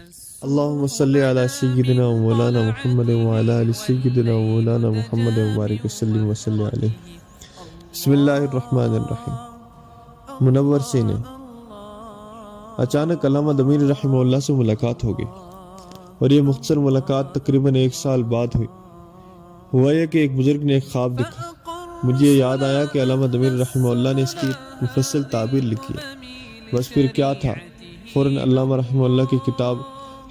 اللہم صلی علی سیدنا و مولانا محمد وعلی آل سیدنا و مولانا محمد وبارک وسلم وصلی علیہ۔ بسم اللہ الرحمن الرحیم۔ منور سینے۔ اچانک علامہ دمیر رحمہ اللہ سے ملاقات ہو گئی، اور یہ مختصر ملاقات تقریباً 1 سال بعد ہوئی۔ ہوا یہ کہ ایک بزرگ نے ایک خواب دیکھا۔ مجھے یاد آیا کہ علامہ دمیر رحمہ اللہ نے اس کی مفصل تعبیر لکھی ہے۔ بس پھر کیا تھا، فوراً علامہ رحمہ اللہ کی کتاب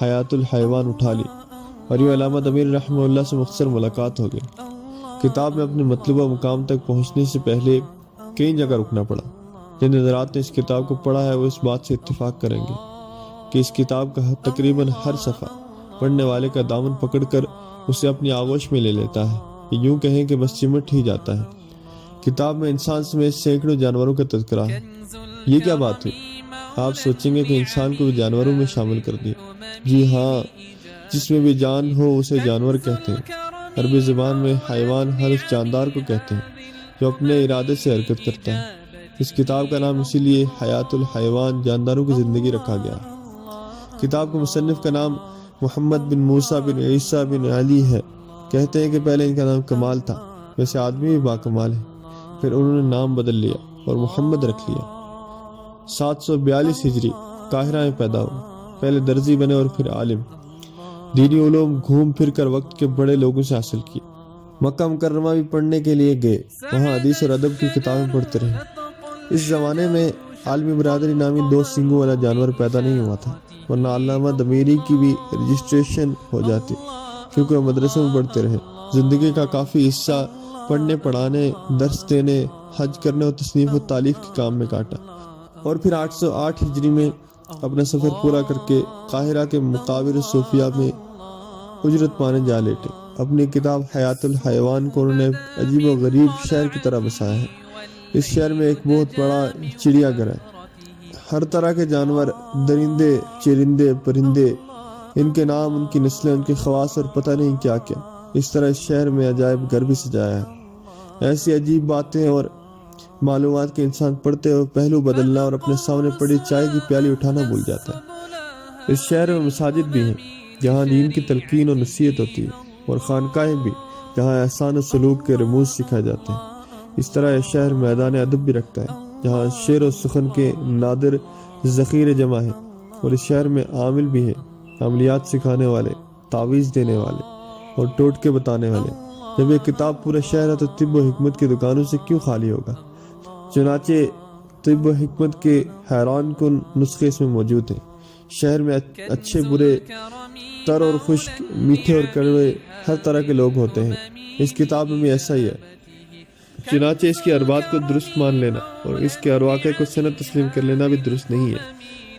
حیات الحیوان اٹھا لی، اور یہ علامہ دمیر رحمہ اللہ سے مختصر ملاقات ہو گئی۔ کتاب میں اپنے مطلوبہ مقام تک پہنچنے سے پہلے کئی جگہ رکنا پڑا۔ جن حضرات نے اس کتاب کو پڑھا ہے وہ اس بات سے اتفاق کریں گے کہ اس کتاب کا تقریباً ہر صفحہ پڑھنے والے کا دامن پکڑ کر اسے اپنی آغوش میں لے لیتا ہے، یوں کہیں کہ بس چمٹ ہی جاتا ہے۔ کتاب میں انسان سمیت سینکڑوں جانوروں کا تذکرہ ہے۔ یہ کیا بات ہوئی؟ آپ سوچیں گے کہ انسان کو بھی جانوروں میں شامل کر دیا۔ جی ہاں، جس میں بھی جان ہو اسے جانور کہتے ہیں۔ عربی زبان میں حیوان ہر اس جاندار کو کہتے ہیں جو اپنے ارادے سے حرکت کرتا ہے۔ اس کتاب کا نام اسی لیے حیات الحیوان، جانداروں کی زندگی رکھا گیا۔ کتاب کے مصنف کا نام محمد بن موسیٰ بن عیسیٰ بن علی ہے۔ کہتے ہیں کہ پہلے ان کا نام کمال تھا، ویسے آدمی بھی باکمال ہے، پھر انہوں نے نام بدل لیا اور محمد رکھ لیا۔ 742 ہجری قاہرہ میں پیدا ہوئے، پہلے درزی بنے اور پھر عالم۔ دینی علوم گھوم پھر کر وقت کے بڑے لوگوں سے حاصل کیے۔ مکہ مکرمہ بھی پڑھنے کے لیے گئے، وہاں حدیث اور ادب کی کتابیں پڑھتے رہے۔ اس زمانے میں عالمی برادری نامی 2 سینگوں والا جانور پیدا نہیں ہوا تھا، ورنہ علامہ دمیری کی بھی رجسٹریشن ہو جاتی، کیونکہ وہ مدرسوں میں پڑھتے رہے۔ زندگی کا کافی حصہ پڑھنے، پڑھانے، درس دینے، حج کرنے اور تصنیف و تالیف کے کام میں کاٹا، اور پھر 808 ہجری میں اپنا سفر پورا کر کے قاہرہ کے مقابر صوفیہ میں اجرت پانے جا لیٹے۔ اپنی کتاب حیات الحیوان کو انہوں نے عجیب و غریب شہر کی طرح بسایا ہے۔ اس شہر میں ایک بہت بڑا چڑیا گھر ہے، ہر طرح کے جانور، درندے، چرندے، پرندے، ان کے نام، ان کی نسلیں، ان کے خواص اور پتہ نہیں کیا کیا۔ اس طرح اس شہر میں عجائب گھر بھی سجایا ہے۔ ایسی عجیب باتیں اور معلومات کے انسان پڑھتے ہوئے پہلو بدلنا اور اپنے سامنے پڑی چائے کی پیالی اٹھانا بھول جاتا ہے۔ اس شہر میں مساجد بھی ہیں جہاں دین کی تلقین و نصیحت ہوتی ہے، اور خانقاہیں بھی جہاں احسان و سلوک کے رموز سکھائے جاتے ہیں۔ اس طرح یہ شہر میدان ادب بھی رکھتا ہے جہاں شعر و سخن کے نادر ذخیرے جمع ہیں، اور اس شہر میں عامل بھی ہیں، عملیات سکھانے والے، تعویذ دینے والے اور ٹوٹکے بتانے والے۔ جب یہ کتاب پورا شہر ہے تو طب و حکمت کی دکانوں سے کیوں خالی ہوگا؟ چنانچہ طب و حکمت کے حیران کن نسخے اس میں موجود ہیں۔ شہر میں اچھے برے، تر اور خشک، میٹھے اور کڑوے، ہر طرح کے لوگ ہوتے ہیں۔ اس کتاب میں بھی ایسا ہی ہے۔ چنانچہ اس کی اربات کو درست مان لینا اور اس کے ارواقے کو سند تسلیم کر لینا بھی درست نہیں ہے۔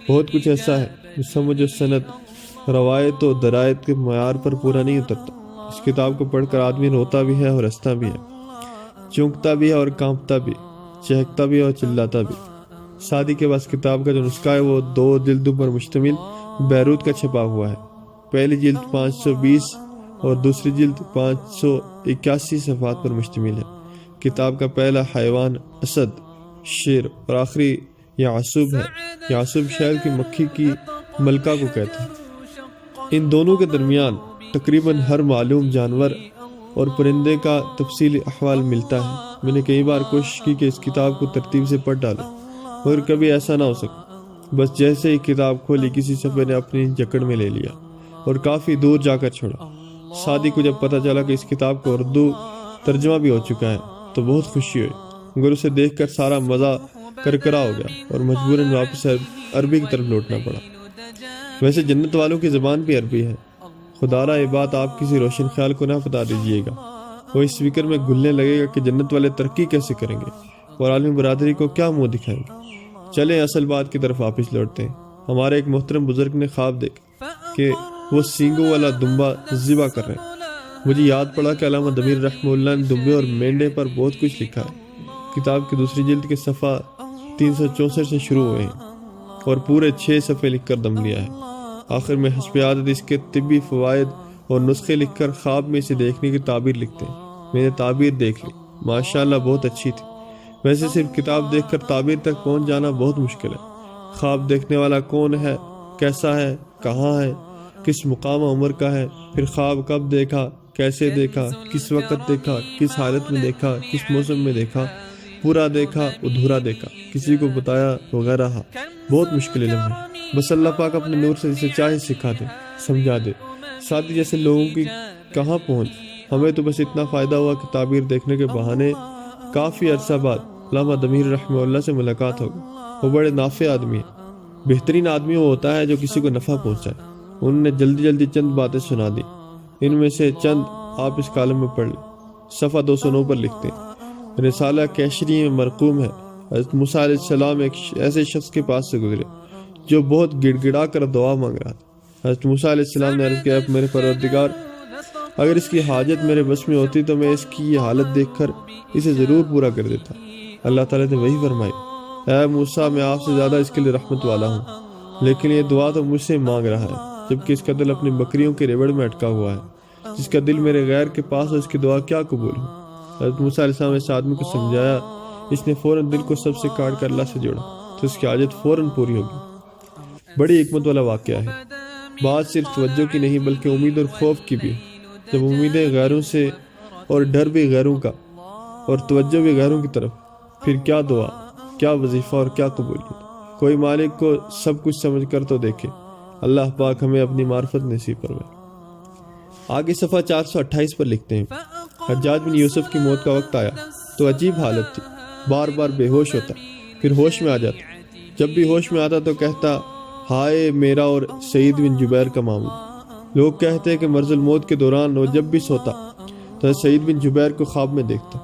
بہت کچھ ایسا ہے جو سمجھ و سند، روایت و درایت کے معیار پر پورا نہیں اترتا۔ اس کتاب کو پڑھ کر آدمی روتا بھی ہے اور ہنستا بھی ہے، چونکتا بھی ہے اور کانپتا بھی، چہکتا بھی اور چلاتا بھی۔ سعدی کے پاس کتاب کا جو نسخہ ہے وہ 2 جلدوں پر مشتمل بیروت کا چھپا ہوا ہے۔ پہلی جلد 520 اور دوسری جلد 581 صفحات پر مشتمل ہے۔ کتاب کا پہلا حیوان اسد، شیر، اور آخری یعصب ہے۔ یعصب شہر کی مکھی کی ملکہ کو کہتے ہیں۔ ان دونوں کے درمیان تقریباً ہر معلوم جانور اور پرندے کا تفصیلی احوال ملتا ہے۔ میں نے کئی بار کوشش کی کہ اس کتاب کو ترتیب سے پڑھ ڈالوں، مگر کبھی ایسا نہ ہو سکا۔ بس جیسے ہی کتاب کھولی کسی صفحے نے اپنی جکڑ میں لے لیا اور کافی دور جا کر چھوڑا۔ سعدی کو جب پتہ چلا کہ اس کتاب کو اردو ترجمہ بھی ہو چکا ہے تو بہت خوشی ہوئی، مگر اسے دیکھ کر سارا مزہ کرکرا ہو گیا اور مجبوراً واپس عربی کی طرف لوٹنا پڑا۔ ویسے جنت والوں کی زبان بھی عربی ہے۔ خدا را یہ بات آپ کسی روشن خیال کو نہ بتا دیجیے گا، وہ اس فکر میں گھلنے لگے گا کہ جنت والے ترقی کیسے کریں گے اور عالم برادری کو کیا منہ دکھائیں گے۔ چلیں اصل بات کی طرف واپس لوٹتے ہیں۔ ہمارے ایک محترم بزرگ نے خواب دیکھا کہ وہ سینگوں والا دمبا ذبح کر رہے ہیں۔ مجھے یاد پڑا کہ علامہ دمیر رحمہ اللہ نے دمبے اور مینڈے پر بہت کچھ لکھا ہے۔ کتاب کی دوسری جلد کے صفحہ 364 سے شروع ہوئے ہیں اور پورے 6 صفحے لکھ کر دم لیا ہے۔ آخر میں حسب عادت اس کے طبی فوائد اور نسخے لکھ کر خواب میں اسے دیکھنے کی تعبیر لکھتے ہیں۔ میں نے تعبیر دیکھ لی، ماشاءاللہ بہت اچھی تھی۔ ویسے صرف کتاب دیکھ کر تعبیر تک پہنچ جانا بہت مشکل ہے۔ خواب دیکھنے والا کون ہے کیسا ہے، کہاں ہے، کس مقام عمر کا ہے، پھر خواب کب دیکھا، کیسے دیکھا، کس وقت دیکھا، کس حالت میں دیکھا، کس موسم میں دیکھا، پورا دیکھا، ادھورا دیکھا، کسی کو بتایا وغیرہ۔ بہت مشکل علم ہے، بس اللہ پاک اپنے نور سے جسے چاہے سکھا دے، سمجھا دے۔ ساتھی جیسے لوگوں کی کہاں پہنچ، ہمیں تو بس اتنا فائدہ ہوا کہ تعبیر دیکھنے کے بہانے کافی عرصہ بعد علامہ دمیر رحمہ اللہ سے ملاقات ہوگی۔ وہ بڑے نافع آدمی ہیں، بہترین آدمی وہ ہوتا ہے جو کسی کو نفع پہنچائے۔ انہوں نے جلدی جلدی چند باتیں سنا دی، ان میں سے چند آپ اس کالم میں پڑھ لیں۔ صفحہ 209 پر لکھتے ہیں، رسالہ کیشری میں مرقوم ہے، حضرت موسیٰ علیہ السلام ایک ایسے شخص کے پاس سے گزرے جو بہت گڑ گڑا کر دعا مانگ رہا تھا۔ حضرت موسیٰ علیہ السلام نے عرض کیا، میرے پروردگار، اگر اس کی حاجت میرے بس میں ہوتی تو میں اس کی یہ حالت دیکھ کر اسے ضرور پورا کر دیتا۔ اللہ تعالیٰ نے وہی فرمائی، اے موسیٰ، میں آپ سے زیادہ اس کے لیے رحمت والا ہوں، لیکن یہ دعا تو مجھ سے مانگ رہا ہے، جبکہ اس کا دل اپنی بکریوں کے ریوڑ میں اٹکا ہوا ہے۔ جس کا دل میرے غیر کے پاس ہو، اس کی دعا کیا قبول ہو؟ حضرت موسیٰ علیہ السلام اس آدمی کو سمجھایا، اس نے فوراً دل کو سب سے کاٹ کر اللہ سے جوڑا تو اس کی حاجت فوراً پوری ہوگی۔ بڑی حکمت والا واقعہ ہے۔ بات صرف توجہ کی نہیں بلکہ امید اور خوف کی بھی ہے۔ جب امیدیں غیروں سے اور ڈر بھی غیروں کا اور توجہ بھی غیروں کی طرف، پھر کیا دعا، کیا وظیفہ اور کیا قبولیت۔ کوئی مالک کو سب کچھ سمجھ کر تو دیکھے۔ اللہ پاک ہمیں اپنی معرفت نصیب فرمائے۔ آگے صفحہ 428 پر لکھتے ہیں، حجاج بن یوسف کی موت کا وقت آیا تو عجیب حالت تھی، بار بار بے ہوش ہوتا، پھر ہوش میں آ جاتا۔ جب بھی ہوش میں آتا تو کہتا، ہائے میرا اور سعید بن جبیر کا معاملہ۔ لوگ کہتے ہیں کہ مرض الموت کے دوران وہ جب بھی سوتا تو سعید بن جبیر کو خواب میں دیکھتا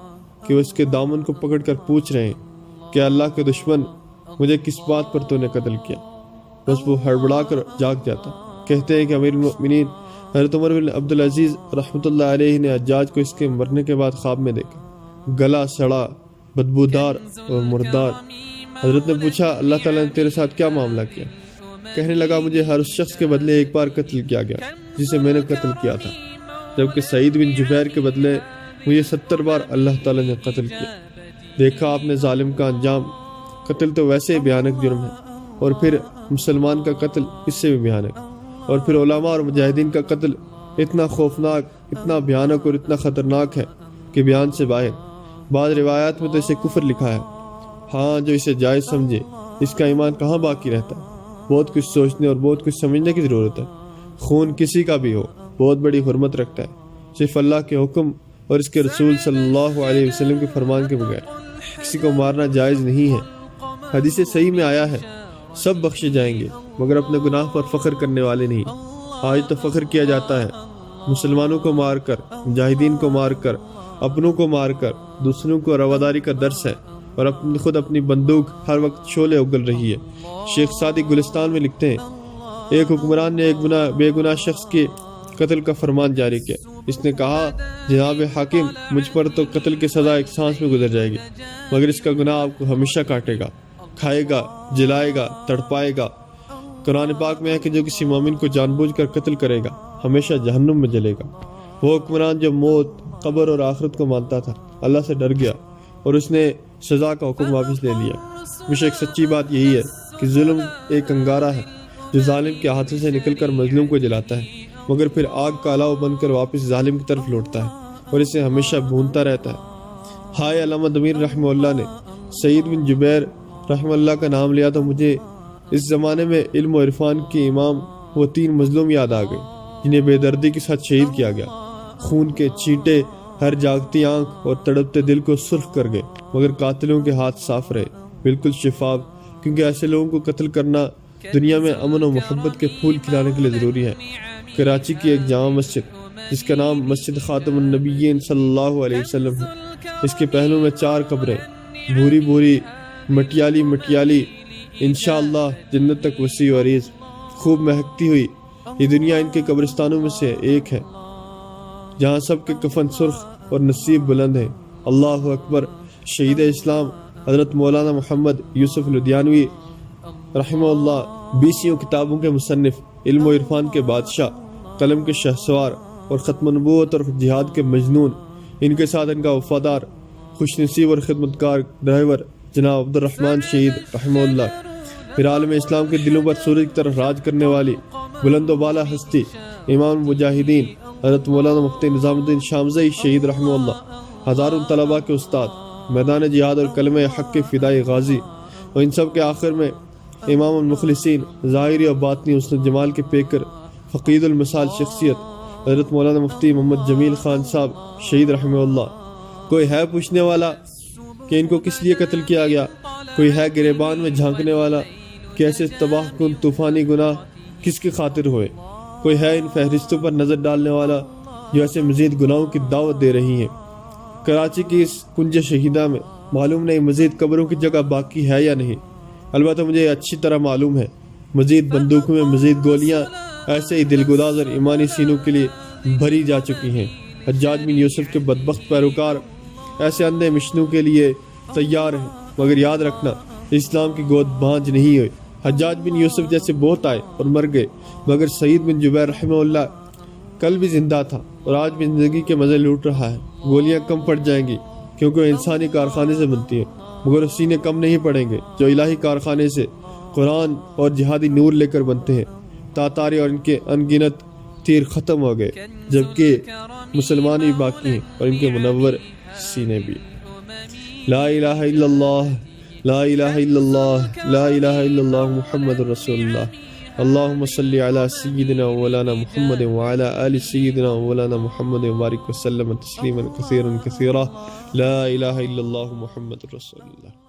کہ وہ اس کے دامن کو پکڑ کر پوچھ رہے ہیں کہ اللہ کے دشمن، مجھے کس بات پر تو نے قتل کیا؟ بس وہ ہڑبڑا کر جاگ جاتا۔ کہتے ہیں کہ امیر المؤمنین حضرت عمر بن عبدالعزیز رحمۃ اللہ علیہ نے حجاج کو اس کے مرنے کے بعد خواب میں دیکھا، گلا سڑا، بدبودار اور مردار۔ حضرت نے پوچھا، اللہ تعالیٰ نے تیرے ساتھ کیا معاملہ کیا؟ کہنے لگا، مجھے ہر اس شخص کے بدلے ایک بار قتل کیا گیا جسے میں نے قتل کیا تھا، جبکہ سعید بن جبیر کے بدلے مجھے 70 بار اللہ تعالیٰ نے قتل کیا۔ دیکھا آپ نے ظالم کا انجام، قتل تو ویسے ہی بھیانک جرم ہے، اور پھر مسلمان کا قتل اس سے بھی بھیانک، اور پھر علماء اور مجاہدین کا قتل اتنا خوفناک، اتنا بھیانک اور اتنا خطرناک ہے کہ بیان سے باہر۔ بعض روایات میں تو اسے کفر لکھا ہے۔ ہاں، جو اسے جائز سمجھے، اس کا ایمان کہاں باقی رہتا ہے؟ بہت کچھ سوچنے اور بہت کچھ سمجھنے کی ضرورت ہے۔ خون کسی کا بھی ہو بہت بڑی حرمت رکھتا ہے، صرف اللہ کے حکم اور اس کے رسول صلی اللہ علیہ وسلم کے فرمان کے بغیر کسی کو مارنا جائز نہیں ہے۔ حدیث صحیح میں آیا ہے، سب بخشے جائیں گے مگر اپنے گناہ پر فخر کرنے والے نہیں۔ آج تو فخر کیا جاتا ہے، مسلمانوں کو مار کر، مجاہدین کو مار کر، اپنوں کو مار کر، دوسروں کو رواداری کا درس ہے، اور خود اپنی بندوق ہر وقت شعلے اگل رہی ہے۔ شیخ سعدی گلستان میں لکھتے ہیں، ایک حکمران نے ایک بے گناہ شخص کے قتل کا فرمان جاری کیا۔ اس نے کہا، جناب حاکم، مجھ پر تو قتل کی سزا ایک سانس میں گزر جائے گی، مگر اس کا گناہ آپ کو ہمیشہ کاٹے گا، کھائے گا، جلائے گا، تڑپائے گا۔ قرآن پاک میں ہے کہ جو کسی مومن کو جان بوجھ کر قتل کرے گا ہمیشہ جہنم میں جلے گا۔ وہ حکمران جو موت، قبر اور آخرت کو مانتا تھا، اللہ سے ڈر گیا اور اس نے سزا کا حکم واپس لے لیا۔ بیشک سچی بات یہی ہے کہ ظلم ایک انگارہ ہے جو ظالم کے ہاتھوں سے نکل کر مظلوم کو جلاتا ہے، مگر پھر آگ کا الاؤ بن کر واپس ظالم کی طرف لوٹتا ہے اور اسے ہمیشہ بھونتا رہتا ہے۔ ہائے، علامہ دمیر رحمہ اللہ نے سعید بن جبیر رحمہ اللہ کا نام لیا تو مجھے اس زمانے میں علم و عرفان کے امام وہ 3 مظلوم یاد آ گئے جنہیں بے دردی کے ساتھ شہید کیا گیا۔ خون کے چھینٹے ہر جاگتی آنکھ اور تڑپتے دل کو سرخ کر گئے، مگر قاتلوں کے ہاتھ صاف رہے، بالکل شفاف، کیونکہ ایسے لوگوں کو قتل کرنا دنیا میں امن و محبت کے پھول کھلانے کے لیے ضروری ہے۔ کراچی کی ایک جامع مسجد جس کا نام مسجد خاتم النبیین صلی اللہ علیہ وسلم ہے، اس کے پہلو میں 4 قبریں، بھوری بھوری، مٹیالی مٹیالی، انشاءاللہ جنت تک وسیع و عریض، خوب مہکتی ہوئی۔ یہ دنیا ان کے قبرستانوں میں سے ایک ہے جہاں سب کے کفن سرخ اور نصیب بلند ہیں۔ اللہ اکبر۔ شہید اسلام حضرت مولانا محمد یوسف لدھیانوی رحمہ اللہ 20 کتابوں کے مصنف، علم و عرفان کے بادشاہ، قلم کے شہسوار اور ختم نبوت اور جہاد کے مجنون، ان کے ساتھ ان کا وفادار، خوش نصیب اور خدمتگار ڈرائیور جناب عبد الرحمن شہید رحمہ اللہ پھر عالم اسلام کے دلوں پر سورج کی طرح راج کرنے والی بلند و بالا ہستی امام المجاہدین حضرت مولانا مفتی نظام الدین شامزئی شہید رحمہ اللہ، ہزاروں طلباء کے استاد، میدان جہاد اور کلمہ حق کے فدائی غازی، اور ان سب کے آخر میں امام المخلصین ظاہری اور باطنی حسن جمال کے پیکر فقید المثال شخصیت حضرت مولانا مفتی محمد جمیل خان صاحب شہید رحمہ اللہ۔ کوئی ہے پوچھنے والا کہ ان کو کس لیے قتل کیا گیا؟ کوئی ہے گریبان میں جھانکنے والا کہ ایسے تباہ کن طوفانی گناہ کس کی خاطر ہوئے؟ کوئی ہے ان فہرستوں پر نظر ڈالنے والا جو ایسے مزید گناہوں کی دعوت دے رہی ہیں؟ کراچی کی اس کنج شہیدہ میں معلوم نہیں مزید قبروں کی جگہ باقی ہے یا نہیں، البتہ مجھے اچھی طرح معلوم ہے مزید بندوقوں میں مزید گولیاں ایسے ہی دلگداز اور ایمانی سینوں کے لیے بھری جا چکی ہیں۔ حجاج بن یوسف کے بدبخت پیروکار ایسے اندھے مشنوں کے لیے تیار ہیں، مگر یاد رکھنا اسلام کی گود بانجھ نہیں ہوئی۔ حجاج بن یوسف جیسے بہت آئے اور مر گئے، مگر سعید بن جبیر رحمہ اللہ کل بھی زندہ تھا اور آج بھی زندگی کے مزے لوٹ رہا ہے۔ گولیاں کم پڑ جائیں گی کیونکہ وہ انسانی کارخانے سے بنتی ہیں، مگر سینے کم نہیں پڑیں گے جو الہی کارخانے سے قرآن اور جہادی نور لے کر بنتے ہیں۔ تاتاری اور ان کے انگنت تیر ختم ہو گئے، جبکہ مسلمان بھی باقی ہیں اور ان کے منور سینے بھی۔ لا الہ الا اللہ، لا الہ الا اللہ، لا الہ الا اللہ محمد رسول اللہ۔ اللہم صلی علی سیدنا مولانا محمد وعلی آل سیدنا مولانا محمد وبارک وسلم تسلیما کثیرا کثیرا۔ لا الہ الا اللہ محمد رسول اللہ۔